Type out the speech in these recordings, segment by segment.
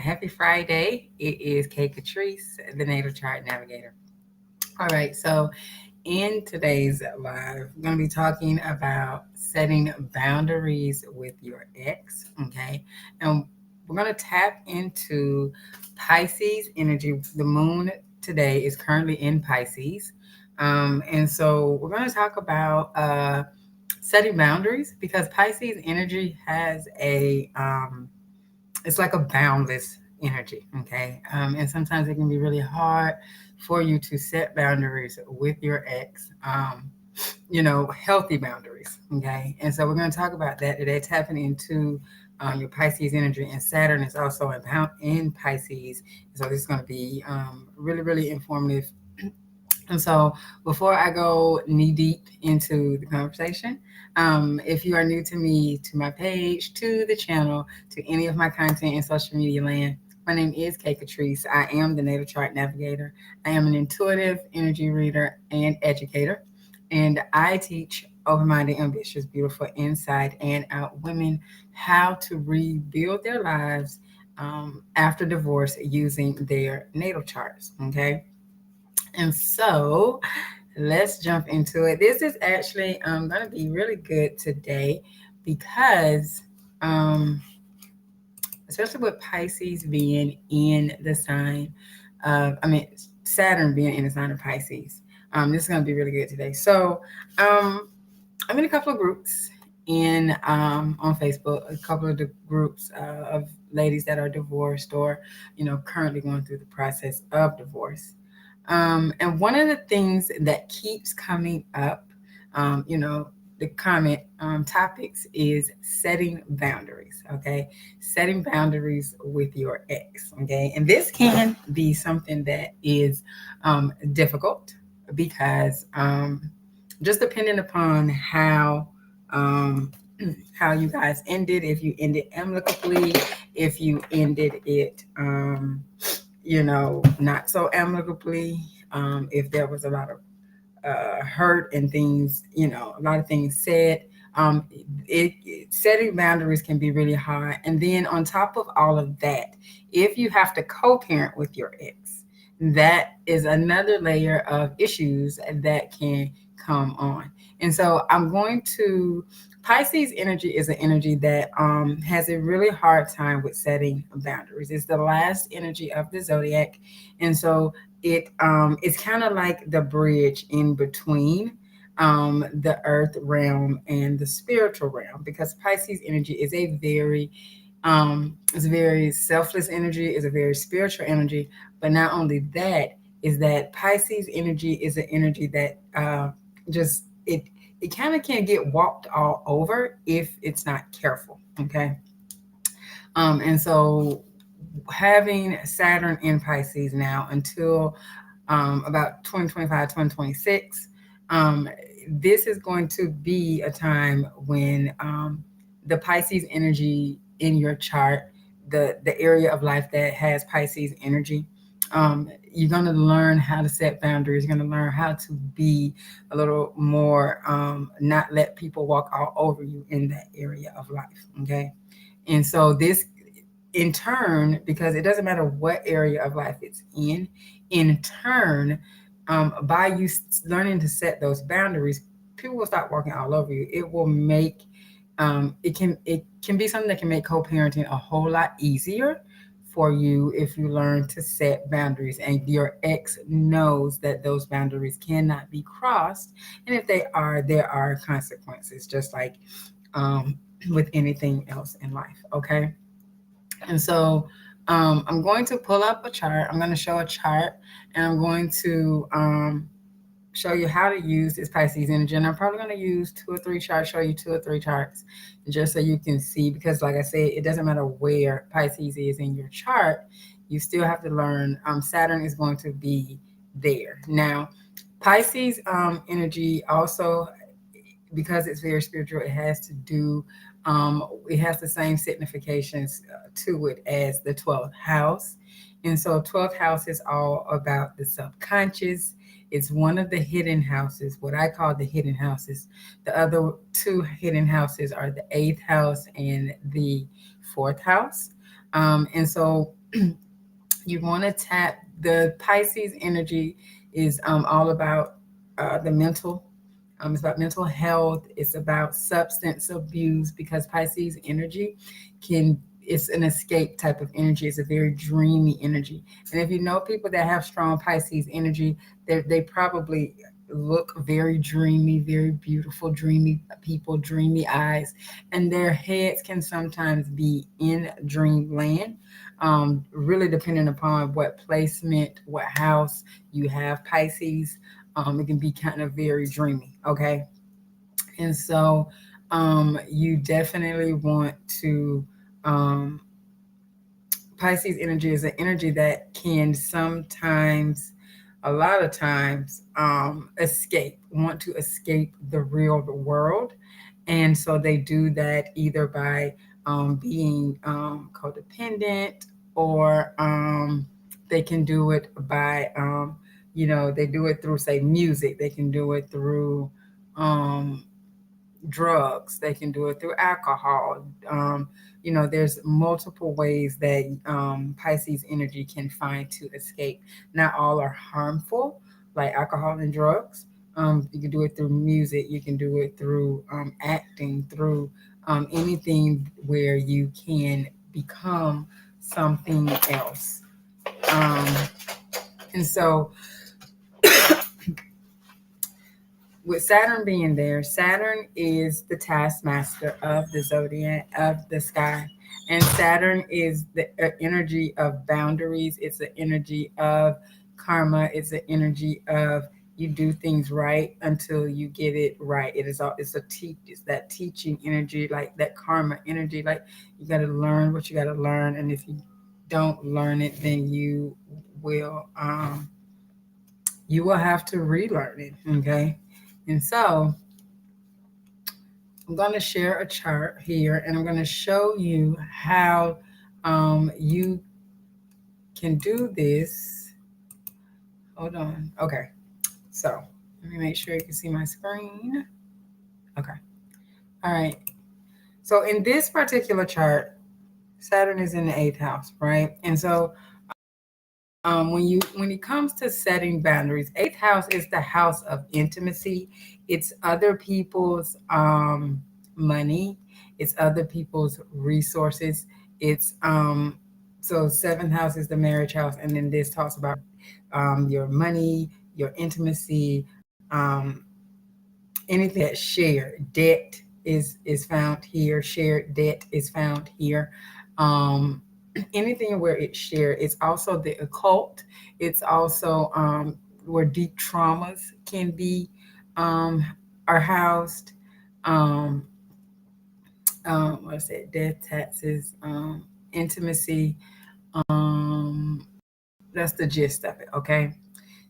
Happy Friday. It is Kay Catrice, the Natal Chart Navigator. All right, so in today's live, we're going to be talking about setting boundaries with your ex, okay? And we're going to tap into Pisces energy. The moon today is currently in Pisces. And so we're going to talk about setting boundaries because Pisces energy has it's like a boundless energy, okay? And sometimes it can be really hard for you to set boundaries with your ex, healthy boundaries, okay? And so we're going to talk about that today, tapping into your Pisces energy, and Saturn is also in Pisces. So this is going to be really, really informative. And so, before I go knee deep into the conversation, if you are new to me, to my page, to the channel, to any of my content in social media land, my name is Kay Catrice. I am the Natal Chart Navigator. I am an intuitive energy reader and educator, and I teach open-minded, ambitious, beautiful, inside and out women how to rebuild their lives after divorce using their natal charts. Okay. And so let's jump into it. This is actually going to be really good today because, especially with Pisces being in the sign Saturn being in the sign of Pisces, this is going to be really good today. So I'm in a couple of groups on Facebook, a couple of the groups of ladies that are divorced or, currently going through the process of divorce. And one of the things that keeps coming up, the comment topics is setting boundaries, okay? Setting boundaries with your ex, okay? And this can be something that is difficult because just depending upon um, how you guys ended, if you ended amicably, if you ended it not so amicably. If there was a lot of hurt and things, a lot of things said, setting boundaries can be really hard. And then on top of all of that, if you have to co-parent with your ex, that is another layer of issues that can come on. And so Pisces energy is an energy that has a really hard time with setting boundaries. It's the last energy of the zodiac, and so it's kind of like the bridge in between the earth realm and the spiritual realm, because Pisces energy is it's a very selfless energy, it's a very spiritual energy. But not only that, is that Pisces energy is an energy that just it kind of can get walked all over if it's not careful. Okay. And so having Saturn in Pisces now until about 2025, 2026, this is going to be a time when the Pisces energy in your chart, the area of life that has Pisces energy, you're going to learn how to set boundaries. You're going to learn how to be a little more, not let people walk all over you in that area of life. Okay. And so this, in turn, because it doesn't matter what area of life it's in turn, by you learning to set those boundaries, people will stop walking all over you. It will make it can be something that can make co-parenting a whole lot easier for you if you learn to set boundaries and your ex knows that those boundaries cannot be crossed, and if they are, there are consequences, just like with anything else in life. Okay. And so I'm going to pull up a chart. I'm going to show a chart, and I'm going to show you how to use this Pisces energy. And I'm probably going to use show you 2 or 3 charts, just so you can see, because like I said, it doesn't matter where Pisces is in your chart, you still have to learn. Saturn is going to be there. Now, Pisces energy also, because it's very spiritual, it has the same significations to it as the 12th house. And so 12th house is all about the subconscious. It's one of the hidden houses, what I call the hidden houses. The other 2 hidden houses are the 8th house and the 4th house. And so You want to tap the Pisces energy is all about the mental. It's about mental health. It's about substance abuse because Pisces energy can it's an escape type of energy. It's a very dreamy energy. And if you know people that have strong Pisces energy, they probably look very dreamy, very beautiful, dreamy people, dreamy eyes, and their heads can sometimes be in dreamland. Really depending upon what placement, what house you have Pisces, it can be kind of very dreamy. Okay, and so you definitely want to. Pisces energy is an energy that can sometimes, a lot of times, want to escape the real world. And so they do that either by being codependent or they can do it by, they do it through, say, music. They can do it through um, drugs. They can do it through alcohol. There's multiple ways that Pisces energy can find to escape. Not all are harmful, like alcohol and drugs. You can do it through music. You can do it through acting, through anything where you can become something else. Um, and so with Saturn being there, Saturn is the taskmaster of the zodiac, of the sky. And Saturn is the energy of boundaries. It's the energy of karma. It's the energy of you do things right until you get it right. It's that teaching energy, like that karma energy. Like you got to learn what you got to learn, and if you don't learn it, then will you will have to relearn it. Okay, and so I'm going to share a chart here and I'm going to show you how you can do this. Hold on. Okay. So let me make sure you can see my screen. Okay. All right. So in this particular chart, Saturn is in the eighth house, right? And so when it comes to setting boundaries, eighth house is the house of intimacy. It's other people's money. It's other people's resources. It's so seventh house is the marriage house, and then this talks about your money, your intimacy, anything that's shared. Debt is found here. Shared debt is found here. Um, anything where it's shared. It's also the occult. It's also where deep traumas can be are housed. Um, what's it? Death, taxes, intimacy. That's the gist of it. Okay.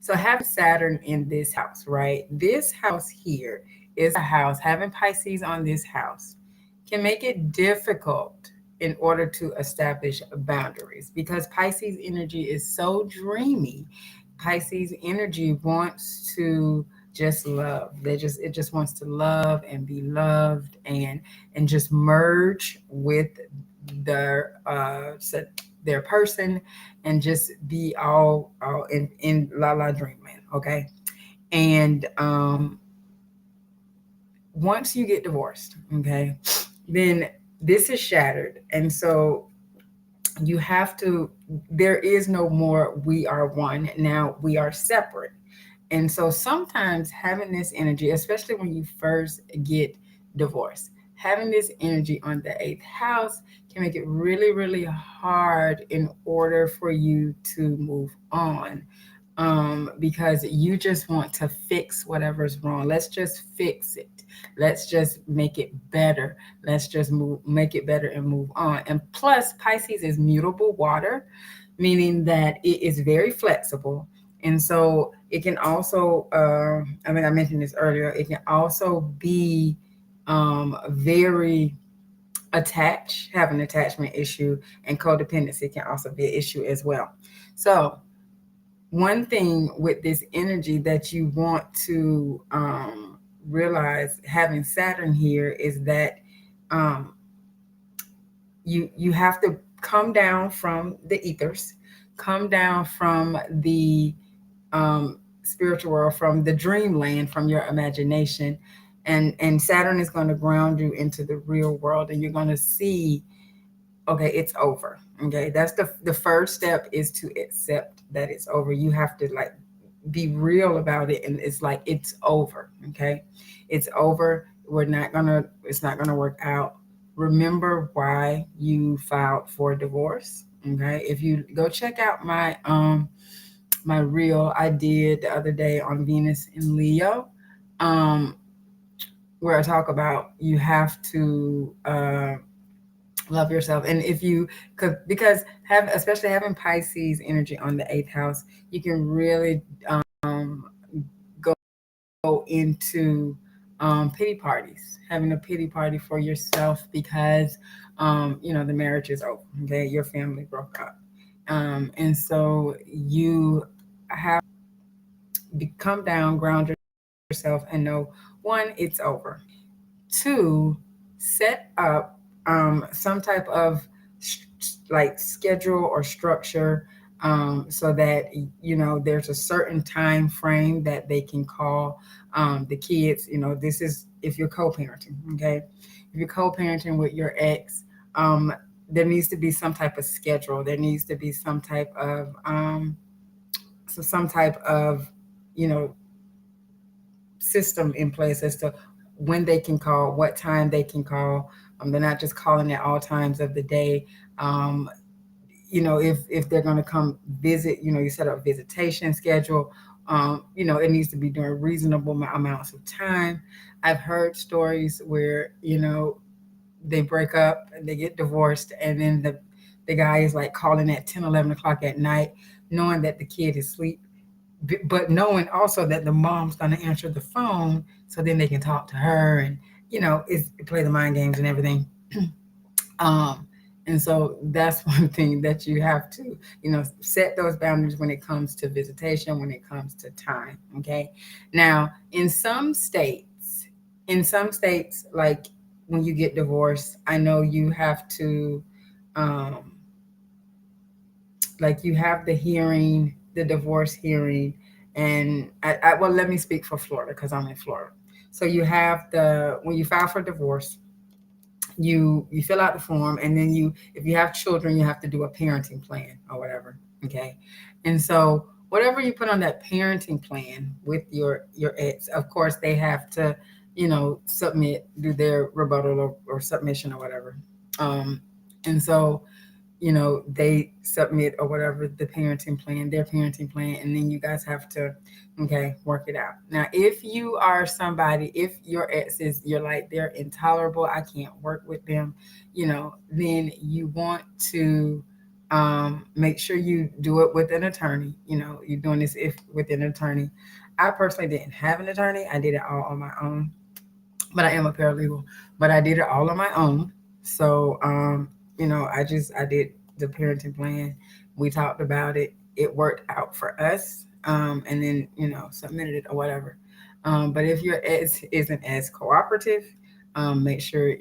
So having Saturn in this house, right? This house here is a house, having Pisces on this house can make it difficult in order to establish boundaries because Pisces energy is so dreamy. Pisces energy wants to just love. It just wants to love and be loved and just merge with their their person and just be all in la la dreamland. Okay, and once you get divorced, okay, then this is shattered, and so you have to. There is no more. We are one now. We are separate. And so sometimes having this energy, especially when you first get divorced, having this energy on the eighth house can make it really, really hard in order for you to move on. Because you just want to fix whatever's wrong. Let's just fix it. Let's just make it better. Let's just make it better and move on. And plus, Pisces is mutable water, meaning that it is very flexible. And so it can also, I mentioned this earlier, it can also be very attached, have an attachment issue, and codependency can also be an issue as well. So, one thing with this energy that you want to realize having Saturn here is that um, you have to come down from the ethers, come down from the spiritual world, from the dreamland, from your imagination, and Saturn is going to ground you into the real world, and you're going to see, okay, it's over. Okay, that's the first step, is to accept that it's over. You have to like be real about it, and it's like it's over. Okay, it's over. It's not gonna work out. Remember why you filed for divorce. Okay, if you go check out my reel I did the other day on Venus in Leo, um where I talk about you have to love yourself. And if you could, because have especially having Pisces energy on the eighth house, you can really go into pity parties, having a pity party for yourself, because the marriage is over. Okay, your family broke up, and so you have come down, ground yourself, and know, one, it's over. Two, set up some type of like schedule or structure, so that there's a certain time frame that they can call the kids. This is if you're co-parenting. Okay, if you're co-parenting with your ex, there needs to be some type of schedule. There needs to be some type of you know system in place as to when they can call, what time they can call. They're not just calling at all times of the day. Um, if they're going to come visit, you set up a visitation schedule. It needs to be during reasonable amounts of time. I've heard stories where they break up, they get divorced, and then the guy is like calling at 10, 11 o'clock at night, knowing that the kid is asleep, but knowing also that the mom's going to answer the phone, so then they can talk to her, and play the mind games and everything. um and so that's one thing that you have to set those boundaries when it comes to visitation, when it comes to time. Okay, now in some states, like when you get divorced, I know you have to um like you have the hearing, the divorce hearing. And well, let me speak for Florida, because I'm in Florida. So you have the when you file for divorce, you fill out the form, and then if you have children, you have to do a parenting plan or whatever. Okay, and so whatever you put on that parenting plan with your ex, of course they have to do their rebuttal, or submission or whatever. And so they submit or whatever the parenting plan, their parenting plan, and then you guys have to, okay, work it out. Now, if you are somebody, if your ex is, you're like, they're intolerable, I can't work with them, then you want to make sure you do it with an attorney. You're doing this if with an attorney. I personally didn't have an attorney. I did it all on my own, but I am a paralegal. But I did it all on my own. So, I did the parenting plan. We talked about it. It worked out for us. And then, submitted it or whatever. But if your ex isn't as cooperative, make sure,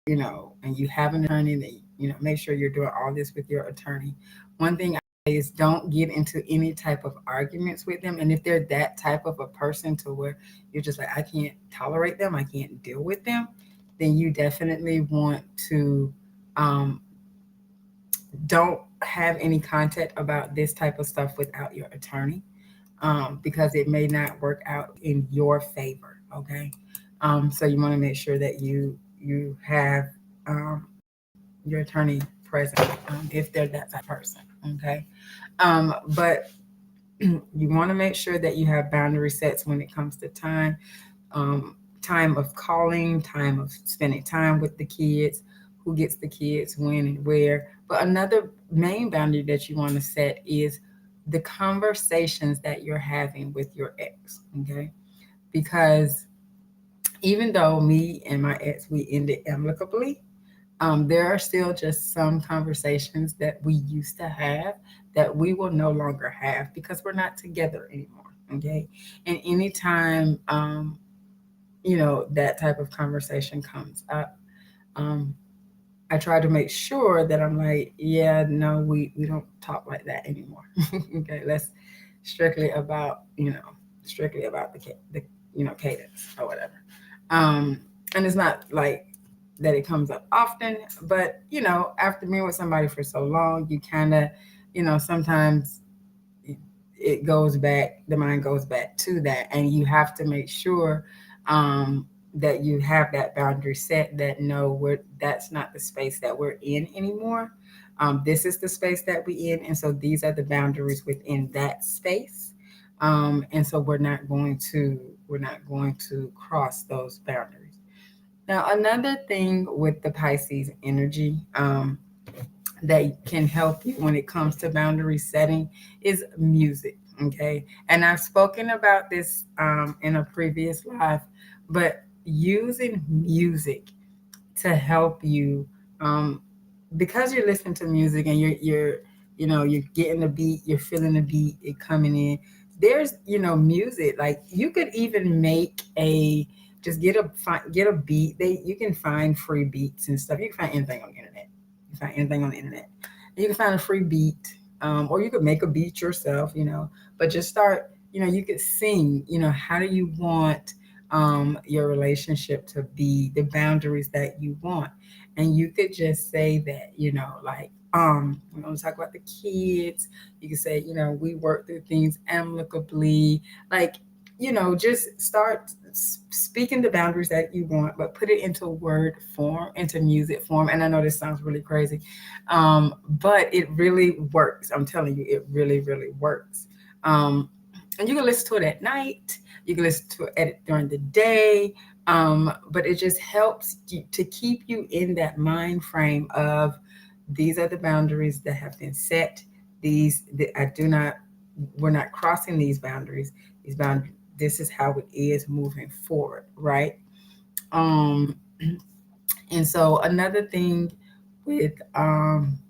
and you have an attorney, that, make sure you're doing all this with your attorney. One thing I say is, don't get into any type of arguments with them. And if they're that type of a person to where you're just like, I can't tolerate them, I can't deal with them, then you definitely want to um, don't have any contact about this type of stuff without your attorney, because it may not work out in your favor. Okay, so you want to make sure that you have your attorney present, if they're that type of person. Okay, but you want to make sure that you have boundary sets when it comes to time, um, time of calling, time of spending time with the kids, who gets the kids when and where. But another main boundary that you want to set is the conversations that you're having with your ex. Okay, because even though me and my ex, we ended amicably, there are still just some conversations that we used to have that we will no longer have, because we're not together anymore. Okay, and anytime that type of conversation comes up, um, I try to make sure that I'm like, yeah, no, we don't talk like that anymore. Okay, let's strictly about, strictly about the cadence or whatever. Um, and it's not like that it comes up often, but after being with somebody for so long, you kind of, sometimes it goes back, the mind goes back to that, and you have to make sure um, that you have that boundary set, that no, that's not the space that we're in anymore. This is the space that we in, and so these are the boundaries within that space. And so we're not going to cross those boundaries. Now, another thing with the Pisces energy, that can help you when it comes to boundary setting is music. Okay. And I've spoken about this in a previous live, but using music to help you, um, because you're listening to music and you're getting the beat, you're feeling the beat, it coming in. There's music, like you could even make a just get a beat. You can find free beats and stuff. You can find anything on the internet. You can find anything on the internet. You can find a free beat, or you could make a beat yourself. But just start. You could sing. How do you want your relationship to be, the boundaries that you want? And you could just say that, like, we're going to talk about the kids. You can say, we work through things amicably. Like, just start speaking the boundaries that you want, but put it into word form, into music form. And I know this sounds really crazy, but it really works. I'm telling you, it really, really works. Um, and you can listen to it at night. You can listen to it during the day. But it just helps you, to keep you in that mind frame of these are the boundaries that have been set. I do not, we're not crossing these boundaries. These boundaries, this is how it is moving forward, right? Um, and so another thing with um,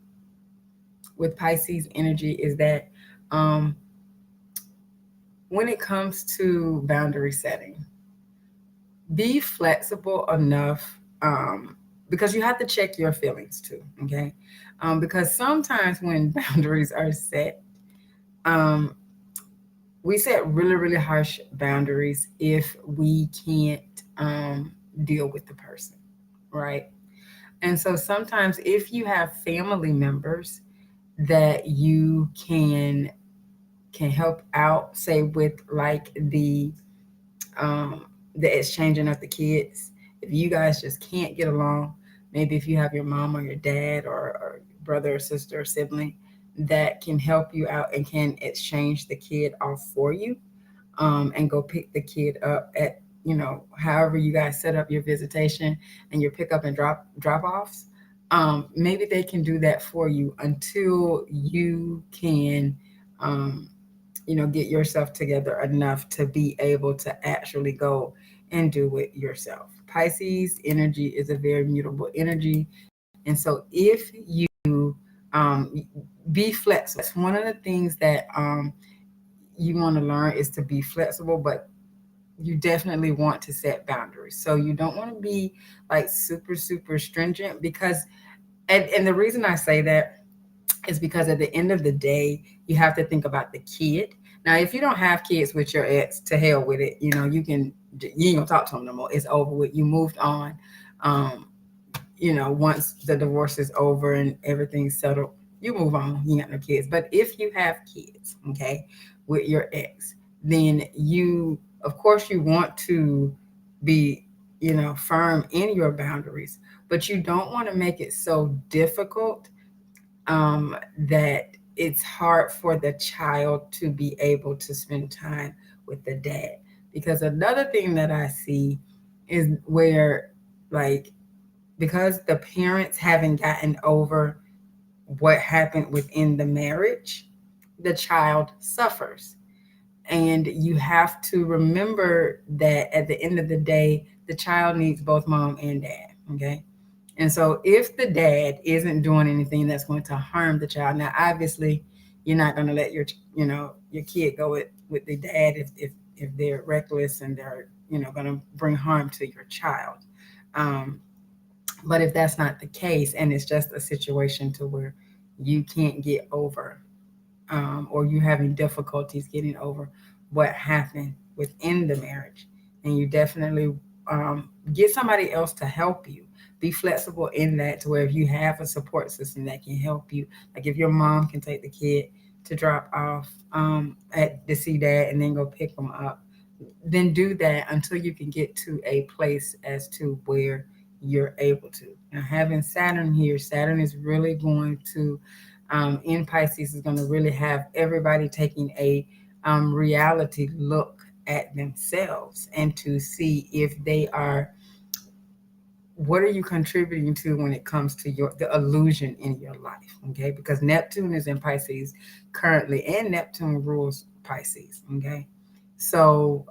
with Pisces energy is that um, when it comes to boundary setting, be flexible enough, because you have to check your feelings too. Okay, because sometimes when boundaries are set, um, we set really, really harsh boundaries if we can't deal with the person, right? And so sometimes if you have family members that you can help out, say with like um, the exchanging of the kids. If you guys just can't get along, maybe if you have your mom or your dad or brother or sister or sibling that can help you out and can exchange the kid off for you, and go pick the kid up at however you guys set up your visitation and your pick up and drop offs. Maybe they can do that for you until you can um, get yourself together enough to be able to actually go and do it yourself. Pisces energy is a very mutable energy. And so if you be flexible, that's one of the things that you want to learn, is to be flexible, but you definitely want to set boundaries. So you don't want to be like super, super stringent, because, and the reason I say that is because at the end of the day, you have to think about the kid. Now, if you don't have kids with your ex, to hell with it. You ain't gonna talk to them no more. It's over with. You moved on. Um, once the divorce is over and everything's settled, you move on. You got no kids. But if you have kids, okay, with your ex, then of course, you want to be, firm in your boundaries, but you don't want to make it so difficult, that it's hard for the child to be able to spend time with the dad. Because another thing that I see is where, like, because the parents haven't gotten over what happened within the marriage, the child suffers. And you have to remember that at the end of the day, the child needs both mom and dad. Okay. And so if the dad isn't doing anything that's going to harm the child, now obviously you're not going to let your kid go with the dad if they're reckless and they're going to bring harm to your child. Um, But if that's not the case, and it's just a situation to where you can't get over, or you're having difficulties getting over what happened within the marriage, and you definitely get somebody else to help you. Be flexible in that, to where if you have a support system that can help you, like if your mom can take the kid to drop off at to see dad and then go pick them up, then do that until you can get to a place as to where you're able to. Now, having Saturn here, Saturn is really going to, in Pisces, is going to really have everybody taking a reality look at themselves and to see if they are, what are you contributing to when it comes to your the illusion in your life, okay? Because Neptune is in Pisces currently, and Neptune rules Pisces, okay? So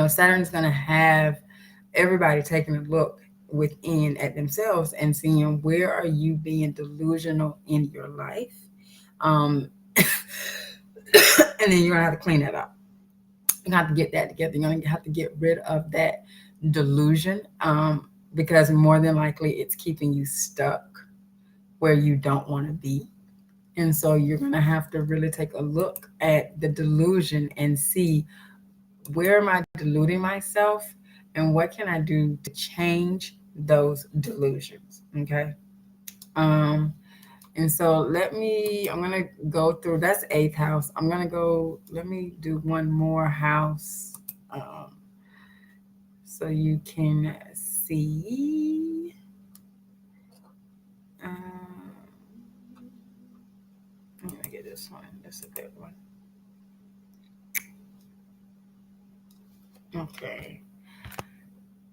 Saturn's going to have everybody taking a look within at themselves and seeing where are you being delusional in your life, um and then you're going to have to clean that up. You're going to have to get that together. You're going to have to get rid of that delusion, because more than likely it's keeping you stuck where you don't want to be. And so you're going to have to really take a look at the delusion and see, where am I deluding myself, and what can I do to change those delusions, okay? um and so I'm gonna go through, that's eighth house. I'm gonna go, let me do one more house, um so you can see. um I'm gonna get this one, that's a good one. Okay.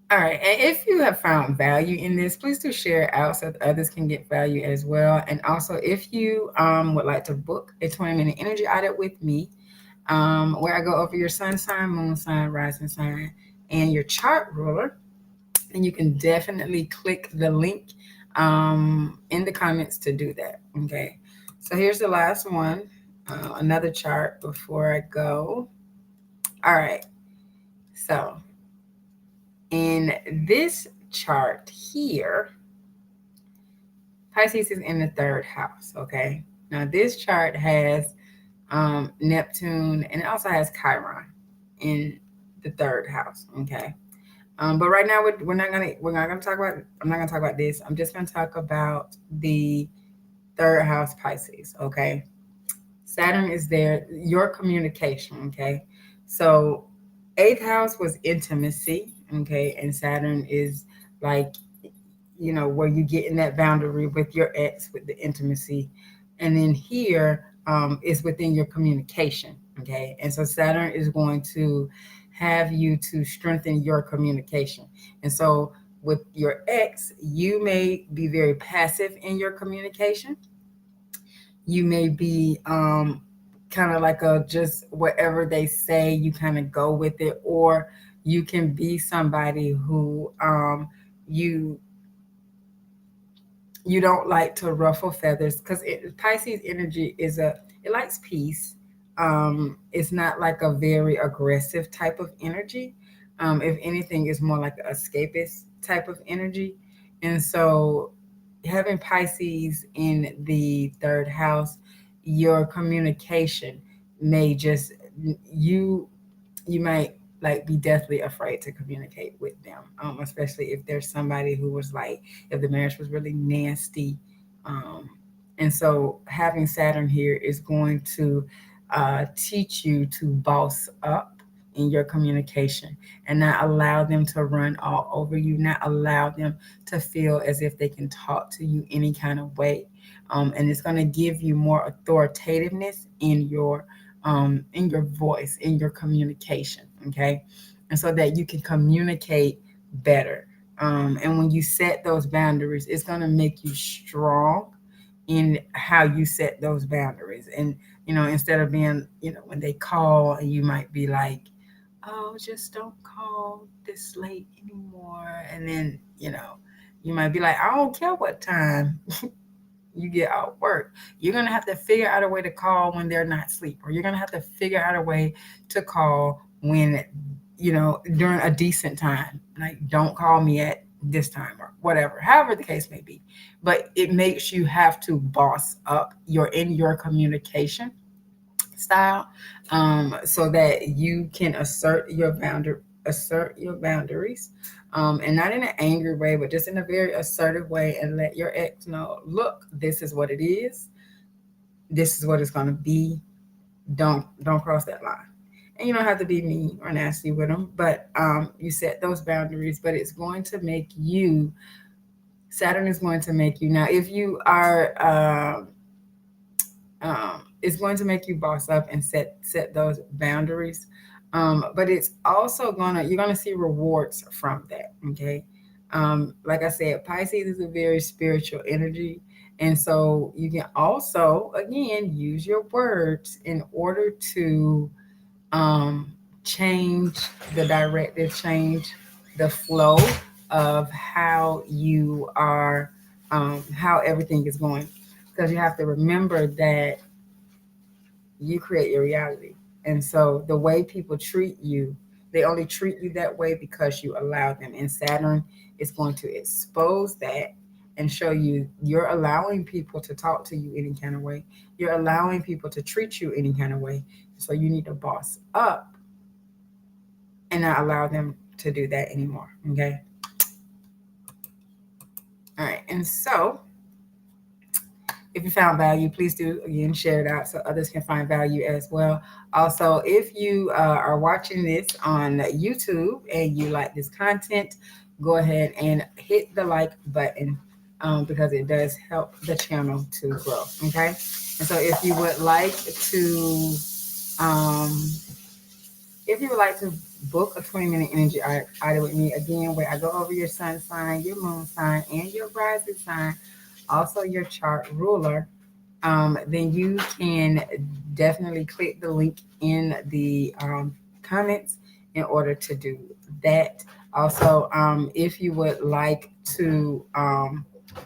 All right. And if you have found value in this, please do share it out so that others can get value as well. And also, if you would like to book a 20-minute energy audit with me, where I go over your sun sign, moon sign, rising sign, and your chart ruler, then you can definitely click the link in the comments to do that. Okay. So here's the last one, another chart before I go. All right. So in this chart here, Pisces is in the third house. Okay. Now this chart has Neptune, and it also has Chiron in the third house. Okay. But right now we're not gonna talk about. I'm not gonna talk about this. I'm just gonna talk about the third house Pisces. Okay. Saturn is there. Your communication. Okay. So eighth house was intimacy. Okay, and Saturn is like, where you get in that boundary with your ex, with the intimacy. And then here is within your communication. Okay. And so Saturn is going to have you to strengthen your communication. And so with your ex, you may be very passive in your communication. You may be kind of like a, just whatever they say, you kind of go with it, or you can be somebody who you you don't like to ruffle feathers, because Pisces energy is it likes peace. It's not like a very aggressive type of energy. If anything, it's more like an escapist type of energy. And so having Pisces in the third house, your communication may just, you you might like be deathly afraid to communicate with them, especially if there's somebody who was like, if the marriage was really nasty. um, and so having Saturn here is going to teach you to boss up in your communication, and not allow them to run all over you, not allow them to feel as if they can talk to you any kind of way. And it's going to give you more authoritativeness in your voice, in your communication. Okay. And so that you can communicate better. And when you set those boundaries, it's going to make you strong in how you set those boundaries. And, instead of being, when they call and you might be like, oh, just don't call this late anymore. And then, you might be like, I don't care what time you get out work. You're gonna have to figure out a way to call when they're not asleep, or you're gonna have to figure out a way to call when, during a decent time. Like, don't call me at this time or whatever, however the case may be. But it makes you have to boss up your communication style, so that you can assert your boundaries, and not in an angry way, but just in a very assertive way, and let your ex know, look, this is what it is. This is what it's going to be. Don't cross that line. And you don't have to be mean or nasty with them, but you set those boundaries. But it's going to make you, Saturn is going to make you, now if you are it's going to make you boss up and set those boundaries. But it's also gonna, you're gonna see rewards from that. Okay. Like I said, Pisces is a very spiritual energy, and so you can also again use your words in order to um, change the directive, change the flow of how you are, how everything is going. Because you have to remember that you create your reality. And so the way people treat you, they only treat you that way because you allow them. And Saturn is going to expose that and show you you're allowing people to talk to you any kind of way. You're allowing people to treat you any kind of way. So you need to boss up and not allow them to do that anymore. Okay. All right. And so if you found value, please do again share it out so others can find value as well. Also, if you are watching this on YouTube and you like this content, go ahead and hit the like button, because it does help the channel to grow. Okay. And so um, if you would like to book a 20-minute energy item with me, again, where I go over your sun sign, your moon sign, and your rising sign, also your chart ruler, then you can definitely click the link in the comments in order to do that. Also, if you would like to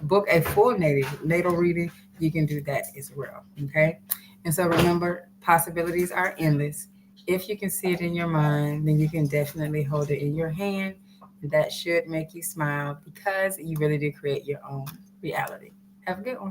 book a full natal reading, you can do that as well. Okay. And so remember, possibilities are endless. If you can see it in your mind, then you can definitely hold it in your hand. That should make you smile because you really did create your own reality. Have a good one.